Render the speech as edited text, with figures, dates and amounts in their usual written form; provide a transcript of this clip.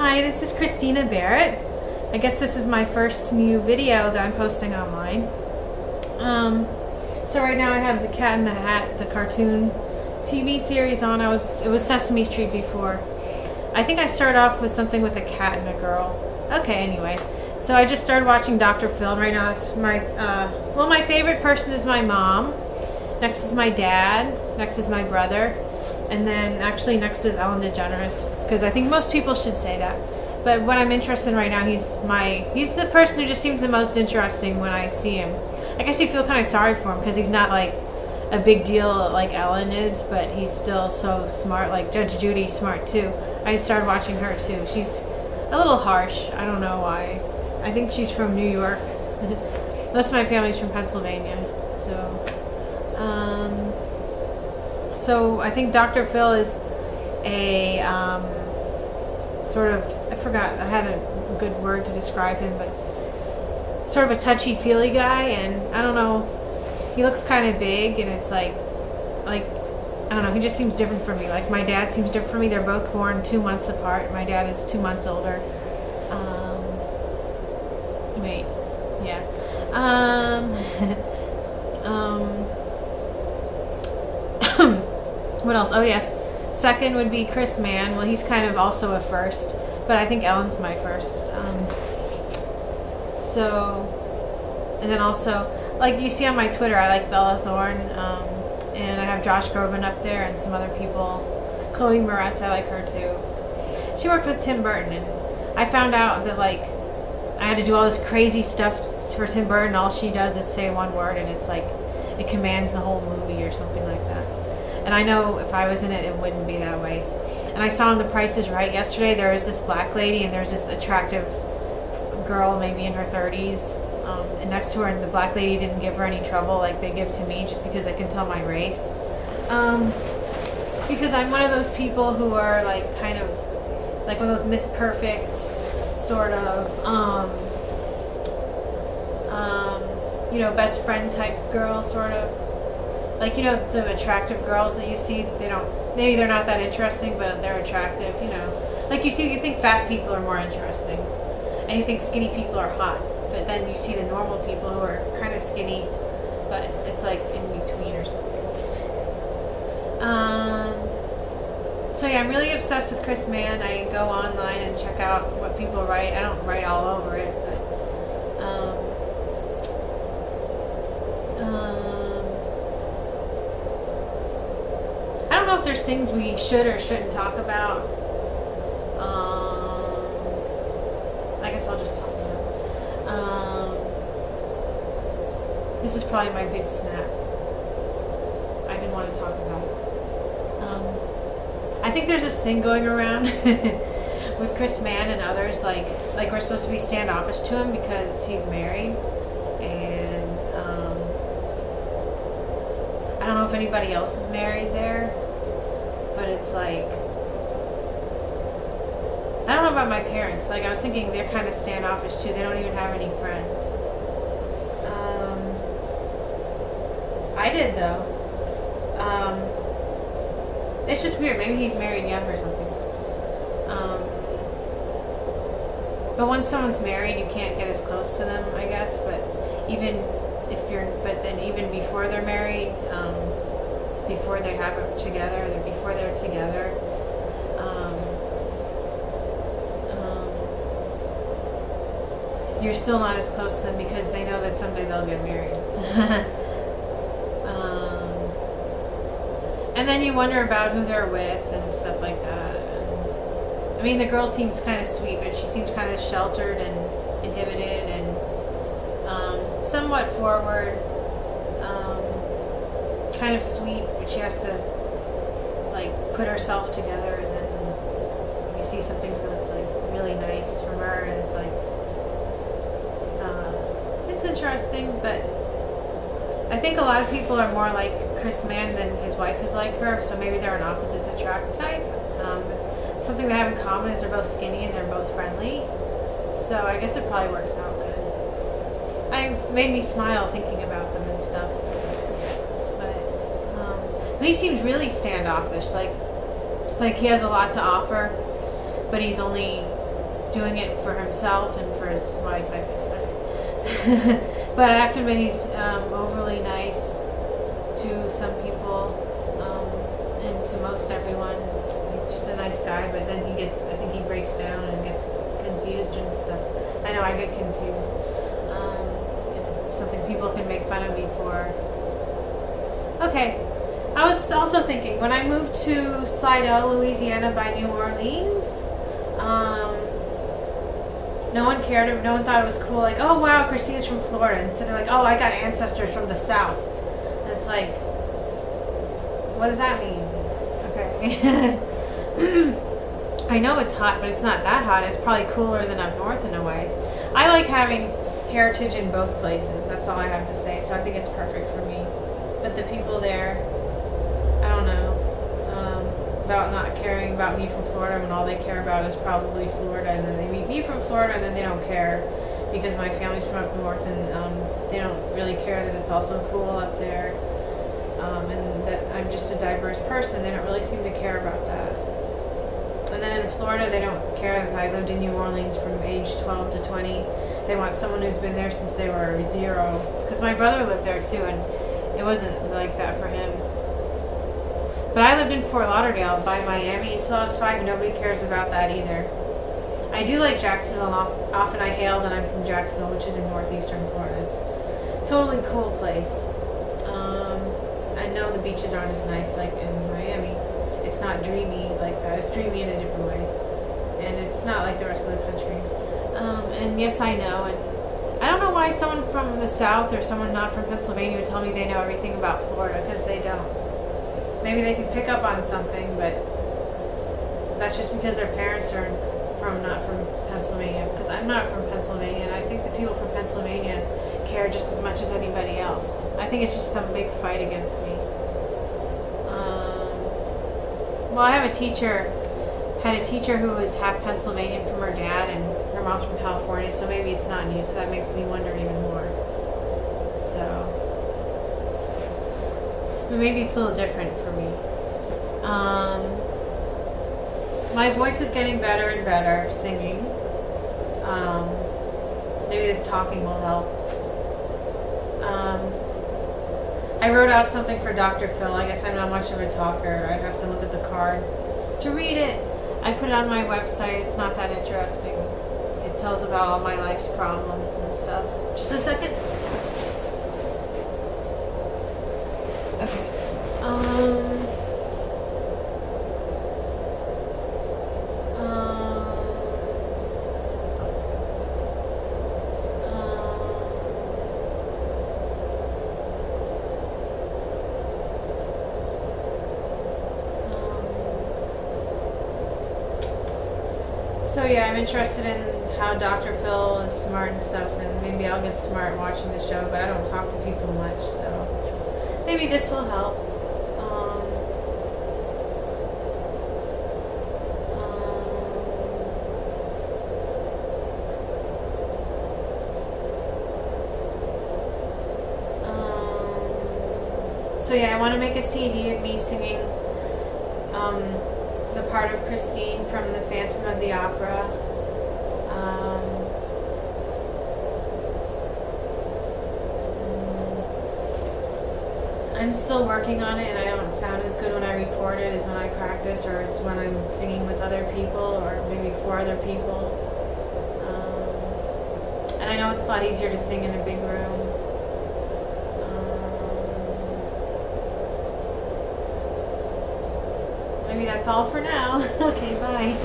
Hi, this is Christina Barrett. I guess this is my first new video that I'm posting online. So right now I have The Cat in the Hat, the cartoon TV series on. It was Sesame Street before. I think I started off with something with a cat and a girl. Okay, anyway. So I just started watching Dr. Phil, and right now it's my favorite person is my mom. Next is my dad. Next is my brother. And then actually next is Ellen DeGeneres, because I think most people should say that. But what I'm interested in right now, he's the person who just seems the most interesting when I see him. I guess you feel kind of sorry for him because he's not like a big deal like Ellen is, but he's still so smart. Like Judge Judy's smart too. I started watching her too. She's a little harsh. I don't know why. I think she's from New York. Most of my family's from Pennsylvania. So I think Dr. Phil is a sort of, I forgot, I had a good word to describe him, but sort of a touchy-feely guy, and I don't know, he looks kind of big, and it's like, I don't know, he just seems different for me. Like my dad seems different for me. They're both born 2 months apart. My dad is 2 months older. What else? Oh yes, second would be Chris Mann. Well, he's kind of also a first, but I think Ellen's my first. And then also, like you see on my Twitter, I like Bella Thorne, and I have Josh Groban up there and some other people. Chloe Moretz, I like her too. She worked with Tim Burton, and I found out that like I had to do all this crazy stuff for Tim Burton. All she does is say one word, and it's like it commands the whole movie or something like that. And I know if I was in it, it wouldn't be that way. And I saw on The Price is Right yesterday, there was this black lady and there's this attractive girl, maybe in her 30s, and next to her, and the black lady didn't give her any trouble like they give to me just because they can tell my race. Because I'm one of those people who are like kind of like one of those Miss Perfect sort of, best friend type girl sort of. Like, the attractive girls that you see, maybe they're not that interesting, but they're attractive, Like you think fat people are more interesting, and you think skinny people are hot, but then you see the normal people who are kind of skinny, but it's like in between or something. So yeah, I'm really obsessed with Chris Mann. I go online and check out what people write. I don't write all over it, but I don't know if there's things we should or shouldn't talk about. I guess I'll just talk about this is probably my big snap. I didn't want to talk about it. I think there's this thing going around with Chris Mann and others, like we're supposed to be standoffish to him because he's married, and I don't know if anybody else is married there, but it's like, I don't know about my parents. Like, I was thinking they're kind of standoffish too. They don't even have any friends. I did though. It's just weird. Maybe he's married young or something. But once someone's married, you can't get as close to them, I guess. But then even before they're married, before they have it together, before they're together, you're still not as close to them because they know that someday they'll get married. And then you wonder about who they're with and stuff like that. And, I mean, the girl seems kind of sweet, but she seems kind of sheltered and inhibited and somewhat forward, kind of sweet, but she has to like put herself together, and then you see something that's like really nice from her, and it's like it's interesting. But I think a lot of people are more like Chris Mann than his wife is like her, so maybe they're an opposites attract type. Something they have in common is they're both skinny and they're both friendly, so I guess it probably works out good. It made me smile thinking about them and stuff. But he seems really standoffish, like he has a lot to offer, but he's only doing it for himself and for his wife, I think. But I have to admit he's overly nice to some people, and to most everyone. He's just a nice guy, but then I think he breaks down and gets confused and stuff. I know I get confused. Something people can make fun of me for. Okay, I was also thinking, when I moved to Slidell, Louisiana by New Orleans, no one cared. No one thought it was cool. Like, oh wow, Christina's from Florida. And so they're like, oh, I got ancestors from the South. And it's like, what does that mean? Okay. I know it's hot, but it's not that hot. It's probably cooler than up north in a way. I like having heritage in both places. That's all I have to say. So I think it's perfect for me. But the people there, I don't know, about not caring about me from Florida when all they care about is probably Florida, and then they meet me from Florida and then they don't care because my family's from up north, and they don't really care that it's also cool up there, and that I'm just a diverse person. They don't really seem to care about that. And then in Florida, they don't care if I lived in New Orleans from age 12 to 20. They want someone who's been there since they were 0. Because my brother lived there too, and it wasn't like that for him. But I lived in Fort Lauderdale by Miami until I was 5, and nobody cares about that either. I do like Jacksonville, and often I hail that I'm from Jacksonville, which is in northeastern Florida. It's a totally cool place. I know the beaches aren't as nice like in Miami. It's not dreamy like that. It's dreamy in a different way. And it's not like the rest of the country. And yes, I know. And I don't know why someone from the South or someone not from Pennsylvania would tell me they know everything about Florida, because they don't. Maybe they can pick up on something, but that's just because their parents are not from Pennsylvania. Because I'm not from Pennsylvania, and I think the people from Pennsylvania care just as much as anybody else. I think it's just some big fight against me. Well, I have a teacher who was half Pennsylvanian from her dad, and her mom's from California, so maybe it's not new, so that makes me wonder even more. So, but maybe it's a little different for me. My voice is getting better and better singing. Maybe this talking will help. I wrote out something for Dr. Phil. I guess I'm not much of a talker. I'd have to look at the card to read it. I put it on my website. It's not that interesting. It tells about all my life's problems and stuff. Just a second. Okay. So yeah, I'm interested in how Dr. Phil is smart and stuff, and maybe I'll get smart watching the show, but I don't talk to people much, so maybe this will help. So yeah, I want to make a CD of me singing the part of Christine from The Phantom of the Opera. I'm still working on it, and I don't sound as good when I record it as when I practice, or as when I'm singing with other people, or maybe for other people. And I know it's a lot easier to sing in a big room. Maybe that's all for now. Okay, bye.